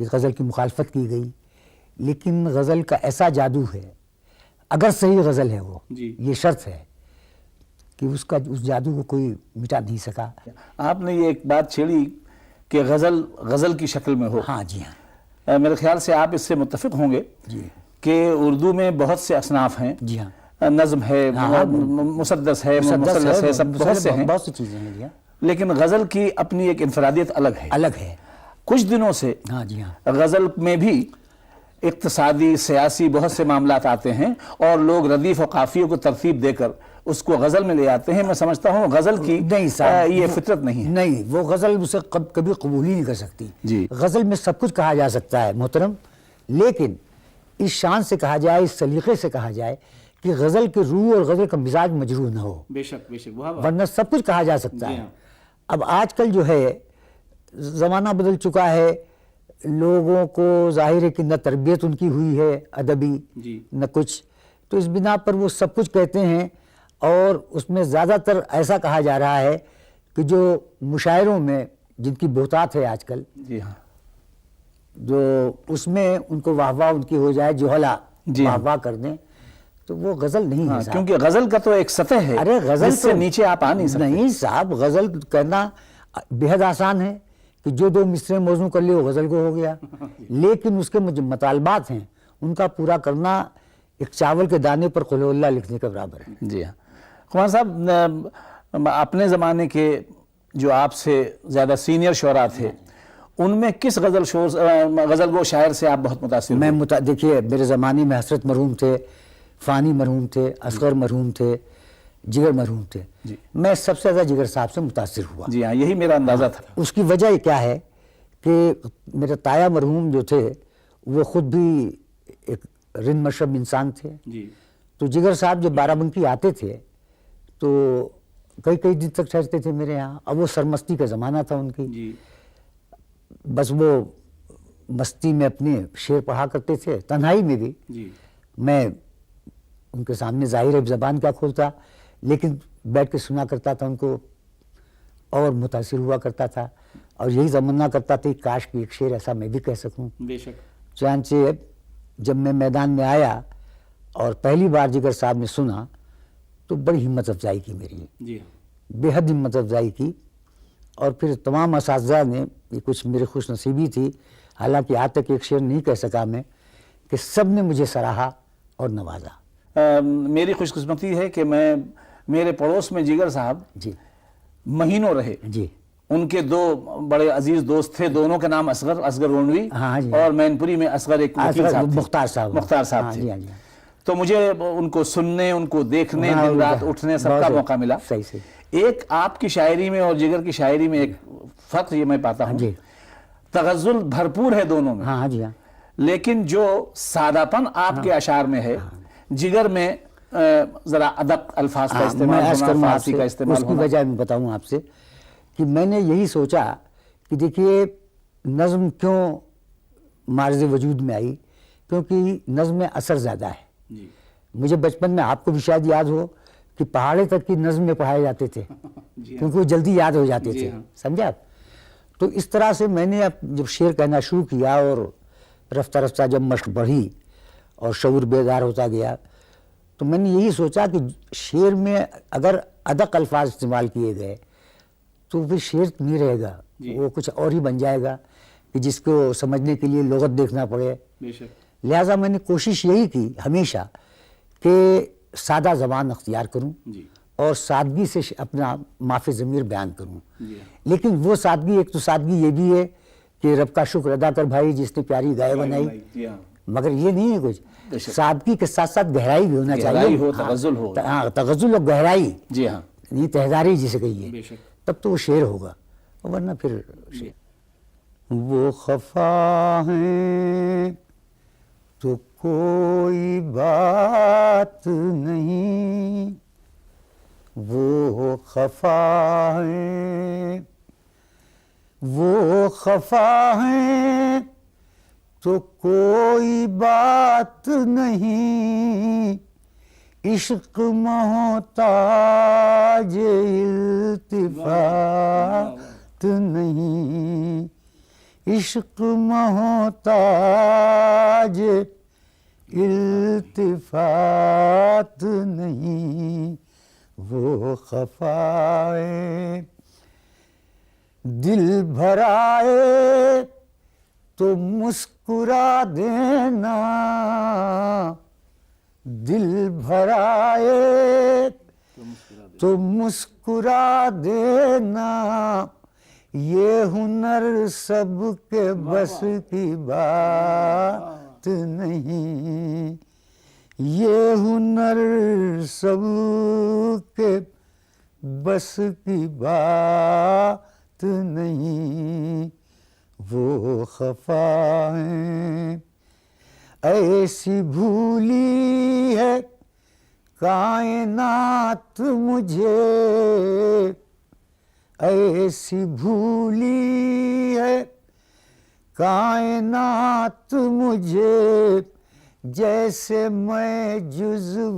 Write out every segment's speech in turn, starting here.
کہ غزل کی مخالفت کی گئی، لیکن غزل کا ایسا جادو ہے، اگر صحیح غزل ہے وہ، یہ شرط ہے کہ اس جادو کو کوئی مٹا نہیں سکا۔ آپ نے یہ ایک بات چھیڑی کہ غزل کی شکل میں ہو۔ ہاں جی ہاں میرے خیال سے آپ اس سے متفق ہوں گے جی کہ اردو میں بہت سے اصناف ہیں، جی ہاں، نظم ہے، ہاں، مسدس ہے، مثلث ہے، سب بہت سے ہیں، بہت سی چیزیں ہیں جی ہاں، لیکن غزل کی اپنی ایک انفرادیت الگ ہے۔ الگ ہے۔ کچھ دنوں سے ہاں جی ہاں غزل میں بھی اقتصادی، سیاسی بہت سے معاملات آتے ہیں اور لوگ ردیف و قافیوں کو ترتیب دے کر اس کو غزل میں لے آتے ہیں۔ میں سمجھتا ہوں غزل کی نہیں صاحب، یہ فطرت نہیں ہے۔ نہیں، وہ غزل اسے کبھی قبول ہی نہیں کر سکتی۔ جی۔ غزل میں سب کچھ کہا جا سکتا ہے محترم، لیکن اس شان سے کہا جائے، اس سلیقے سے کہا جائے کہ غزل کی روح اور غزل کا مزاج مجروح نہ ہو، بے شک بے شک، ورنہ سب کچھ کہا جا سکتا جی ہے۔ ہاں۔ اب آج کل جو ہے زمانہ بدل چکا ہے، لوگوں کو ظاہر ہے کہ نہ تربیت ان کی ہوئی ہے ادبی، جی۔ نہ کچھ، تو اس بنا پر وہ سب کچھ کہتے ہیں، اور اس میں زیادہ تر ایسا کہا جا رہا ہے کہ جو مشاعروں میں جن کی بہتات ہے آج کل، جی ہاں، جو اس میں ان کو واہ واہ ان کی ہو جائے، جوہلا جی ہاں۔ واہ واہ کر دیں، تو وہ غزل نہیں ہے صاحب۔ کیونکہ غزل کا تو ایک سطح ہے، ارے غزل جس سے تو نیچے آپ آ نہیں سکتے۔ نہیں صاحب، غزل کرنا بےحد آسان ہے کہ جو دو مصرے موزوں کر لے وہ غزل کو ہو گیا، لیکن اس کے جو مطالبات ہیں ان کا پورا کرنا ایک چاول کے دانے پر قل اللہ لکھنے کے برابر ہے۔ جی ہاں، خمان صاحب، اپنے زمانے کے جو آپ سے زیادہ سینئر شعراء تھے، ان میں کس غزل گو شاعر سے آپ بہت متاثر ہوئے؟ دیکھیے، میرے زمانے میں حسرت مرحوم تھے، فانی مرحوم تھے، اصغر مرحوم تھے، جگر مرحوم تھے۔ میں سب سے زیادہ جگر صاحب سے متاثر ہوا۔ جی ہاں، یہی میرا اندازہ تھا۔ اس کی وجہ کیا ہے کہ میرے تایا مرحوم جو تھے وہ خود بھی ایک رند مشرب انسان تھے، جی۔ تو جگر صاحب جب بارہ بنکی آتے تھے تو کئی دن تک ٹھہرتے تھے میرے ہاں۔ اب وہ سرمستی کا زمانہ تھا ان کی، جی۔ بس وہ مستی میں اپنے شعر پڑھا کرتے تھے، تنہائی میں بھی۔ جی۔ میں ان کے سامنے ظاہر ہے زبان کیا کھولتا، لیکن بیٹھ کے سنا کرتا تھا ان کو اور متاثر ہوا کرتا تھا، اور یہی تمنا کرتا تھا کہ کاش کہ ایک شعر ایسا میں بھی کہہ سکوں۔ بے شک۔ چنانچہ جب میں میدان میں آیا اور پہلی بار جگر صاحب نے سنا تو بڑی ہمت افزائی کی میری، جی ہاں، بے حد ہمت افزائی کی، اور پھر تمام اساتذہ نے، یہ کچھ میرے خوش نصیبی تھی، حالانکہ آج تک ایک شعر نہیں کہہ سکا میں، کہ سب نے مجھے سراہا اور نوازا۔ میری خوش قسمتی ہے کہ میرے پڑوس میں جگر صاحب جی مہینوں رہے۔ جی ان کے دو بڑے عزیز دوست تھے، دونوں کا نام اصغر رونوی، ہاں جی، اور مین پوری میں اصغر ایک وکیل صاحب تھے، مختار صاحب تھے۔ جی ہاں جی، تو مجھے ان کو سننے، ان کو دیکھنے، دن رات اٹھنے سب کا موقع ملا۔ صحیح۔ ایک آپ کی شاعری میں اور جگر کی شاعری میں ایک فرق یہ میں پاتا ہوں، جی، تغزل بھرپور ہے دونوں میں، ہاں جی ہاں، لیکن جو سادہ پن آپ کے اشعار میں ہے، جگر میں ذرا ادق الفاظ کا استعمال ہونا، فارسی کا استعمال اس کی ہونا۔ وجہ میں بتاؤں آپ سے کہ میں نے یہی سوچا کہ دیکھیے نظم کیوں معرض وجود میں آئی، کیونکہ نظم میں اثر زیادہ ہے۔ جی۔ مجھے بچپن میں، آپ کو بھی شاید یاد ہو، کہ پہاڑے تک کی نظم میں پڑھائے جاتے تھے کیونکہ وہ جلدی یاد ہو جاتے تھے، سمجھے آپ؟ تو اس طرح سے میں نے جب شعر کہنا شروع کیا اور رفتہ رفتہ جب مشق بڑھی اور شعور بیدار ہوتا گیا، تو میں نے یہی سوچا کہ شعر میں اگر ادق الفاظ استعمال کیے گئے تو پھر شعر نہیں رہے گا، وہ کچھ اور ہی بن جائے گا کہ جس کو سمجھنے کے لیے لغت دیکھنا پڑے۔ لہٰذا میں نے کوشش یہی کی ہمیشہ کہ سادہ زبان اختیار کروں اور سادگی سے اپنا معافِ ضمیر بیان کروں، لیکن وہ سادگی، ایک تو سادگی یہ بھی ہے کہ رب کا شکر ادا کر بھائی جس نے پیاری گائے بنائی، مگر یہ نہیں ہے کچھ، سادگی کے ساتھ ساتھ گہرائی بھی ہونا چاہیے، تغزل ہو، تغزل اور گہرائی، جی ہاں، یہ تہذاری جسے کہیے، تب تو وہ شعر ہوگا، ورنہ پھر شعر۔ وہ خفا ہیں تو کوئی بات نہیں، وہ خفا ہیں، وہ خفا ہیں تو کوئی بات نہیں، عشق محتاج التفات نہیں، عشق محتاج التفات نہیں، وہ خفائے دل بھرائے تو مسکرا دینا، دل بھرائے تو مسکرا دینا، یہ ہنر سب کے بس کی بات نہیں، یہ ہنر سب کے بس کی بات نہیں، وہ خفا ہیں ایسی بھولی ہے کائنات مجھے، ایسی بھولی ہے کائنات مجھے، جیسے میں جزو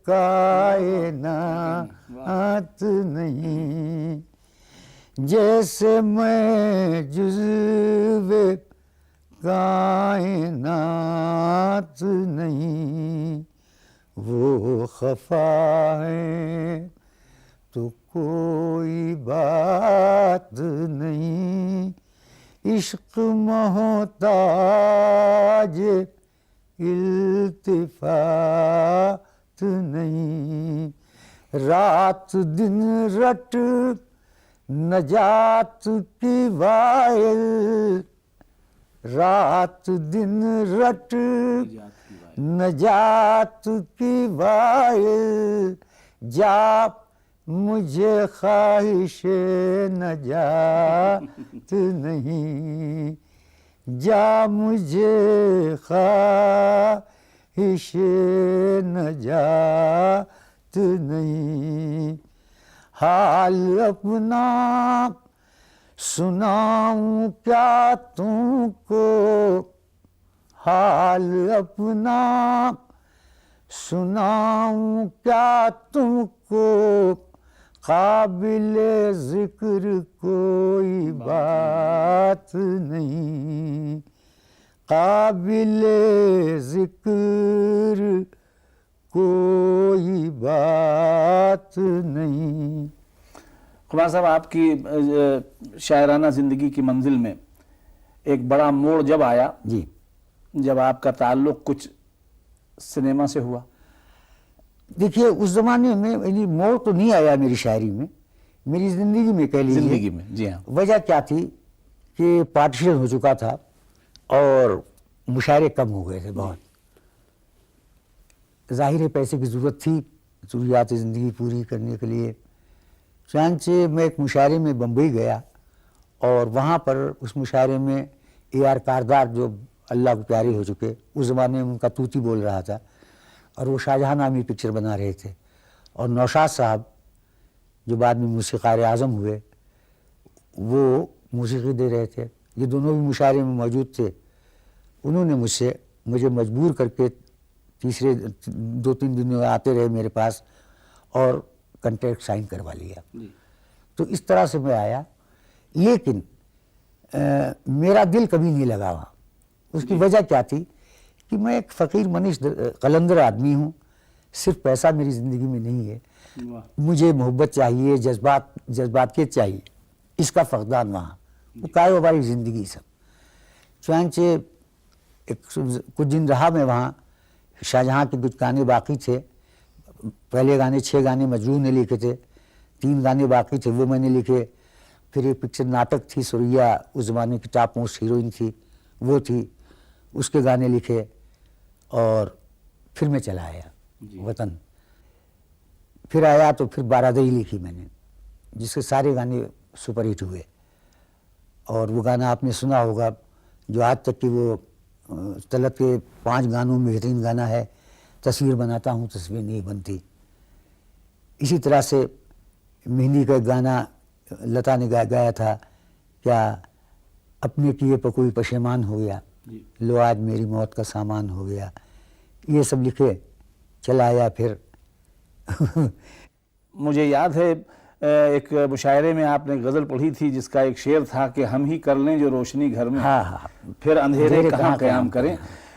کائنات نہیں، جیسے میں جزو کائنات نہیں، وہ خفا ہے تو کوئی بات نہیں، عشق محتاج التفات نہیں، رات دن رٹ نجات کی وائل، رات دن رٹ نجات کی وائل، جا مجھے خواہش نجات نہیں، جا مجھے خواہش نجات نہیں، حال اپنا سناؤں کیا تم کو، حال اپنا سناؤں کیا تم کو، قابل ذکر کوئی بات نہیں، قابل ذکر کوئی بات نہیں۔ خمار صاحب، آپ کی شاعرانہ زندگی کی منزل میں ایک بڑا موڑ جب آیا، جی، جب آپ کا تعلق کچھ سنیما سے ہوا؟ دیکھیے اس زمانے میں موڑ تو نہیں آیا میری شاعری میں، میری زندگی میں کہہ لیجیے، زندگی میں، جی ہاں۔ وجہ کیا تھی کہ پارٹیشن ہو چکا تھا اور مشاعرے کم ہو گئے تھے بہت، ظاہر ہے پیسے کی ضرورت تھی ضروریات زندگی پوری کرنے کے لیے، چنانچہ میں ایک مشاعرے میں بمبئی گیا اور وہاں پر اس مشاعرے میں اے آر کاردار جو اللہ کو پیارے ہو چکے، اس زمانے میں ان کا طوطی بول رہا تھا اور وہ شاہجہاں نامی پکچر بنا رہے تھے، اور نوشاد صاحب جو بعد میں موسیقار اعظم ہوئے وہ موسیقی دے رہے تھے، یہ دونوں بھی مشاعرے میں موجود تھے۔ انہوں نے مجھے مجبور کر کے تیسرے 2-3 دن میں آتے رہے میرے پاس اور کنٹریکٹ سائن کروا لیا، تو اس طرح سے میں آیا، لیکن میرا دل کبھی نہیں لگا وہاں۔ اس کی وجہ کیا تھی کہ میں ایک فقیر منش قلندر آدمی ہوں، صرف پیسہ میری زندگی میں نہیں ہے، مجھے محبت چاہیے، جذباتیت چاہیے، اس کا فقدان وہاں، وہ کاروباری زندگی سب۔ چنانچہ کچھ دن رہا میں وہاں، شاہجہاں کے کچھ گانے باقی تھے، پہلے گانے 6 گانے مجروح نے لکھے تھے، 3 گانے باقی تھے وہ میں نے لکھے، پھر ایک پکچر ناٹک تھی سوریا، اس زمانے کی ٹاپ موسٹ ہیروئن تھی وہ تھی، اس کے گانے لکھے، اور پھر میں چلا آیا وطن۔ پھر آیا تو پھر بارادری لکھی میں نے، جس کے سارے گانے سپر ہٹ ہوئے، اور وہ گانا آپ نے سنا ہوگا جو آج تک کہ وہ طلعت کے 5 گانوں میں بہترین گانا ہے، تصویر بناتا ہوں تصویر نہیں بنتی۔ اسی طرح سے مہندی کا گانا لتا نے گایا تھا، کیا اپنے کیے پہ کوئی پشیمان ہو گیا، لو آج میری موت کا سامان ہو گیا، یہ سب لکھے، چلا آیا پھر۔ مجھے یاد ہے ایک مشاعرے میں آپ نے غزل پڑھی تھی جس کا ایک شعر تھا کہ ہم ہی کر لیں جو روشنی گھر میں، ہاں ہاں، پھر اندھیرے کہاں قیام کریں.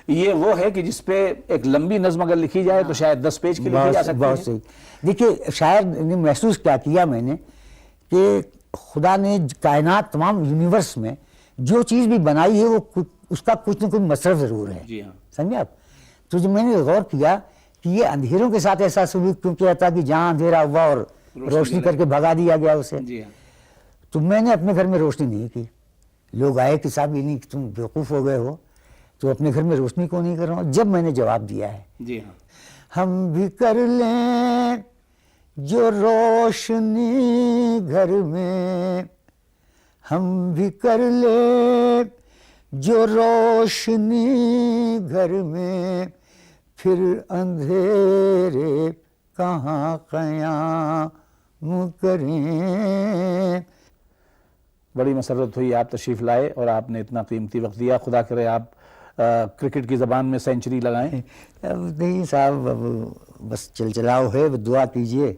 یہ وہ ہے کہ جس پہ ایک لمبی نظم اگر لکھی جائے تو شاید 10 پیج کی لکھی جا سکتی بہت ہے. صحیح. دیکھیے شاعر نے محسوس کیا کیا میں نے کہ خدا نے کائنات تمام یونیورس میں جو چیز بھی بنائی ہے وہ اس کا کچھ نہ کچھ مصرف ضرور ہے. جی ہاں. سمجھے آپ؟ تو جب میں نے غور کیا کہ یہ اندھیروں کے ساتھ ایسا سلوک کیوں کیا تھا کہ جہاں اندھیرا ہوا اور روشنی کر کے بھگا دیا گیا اسے. جی ہاں. تو میں نے اپنے گھر میں روشنی نہیں کی. لوگ آئے کہ صاحب یہ نہیں کہ تم بیوقوف ہو گئے ہو تو اپنے گھر میں روشنی کیوں نہیں کر رہا ہوں. جب میں نے جواب دیا ہے جی ہاں. ہم بھی کر لیں جو روشنی گھر میں، ہم بھی کر لیں جو روشنی گھر میں، پھر اندھیرے کہاں قیام کریں. بڑی مسرت ہوئی آپ تشریف لائے اور آپ نے اتنا قیمتی وقت دیا. خدا کرے آپ کرکٹ کی زبان میں سینچری لگائیں. اب نہیں صاحب، اب بس چل چلاؤ ہے، دعا کیجئے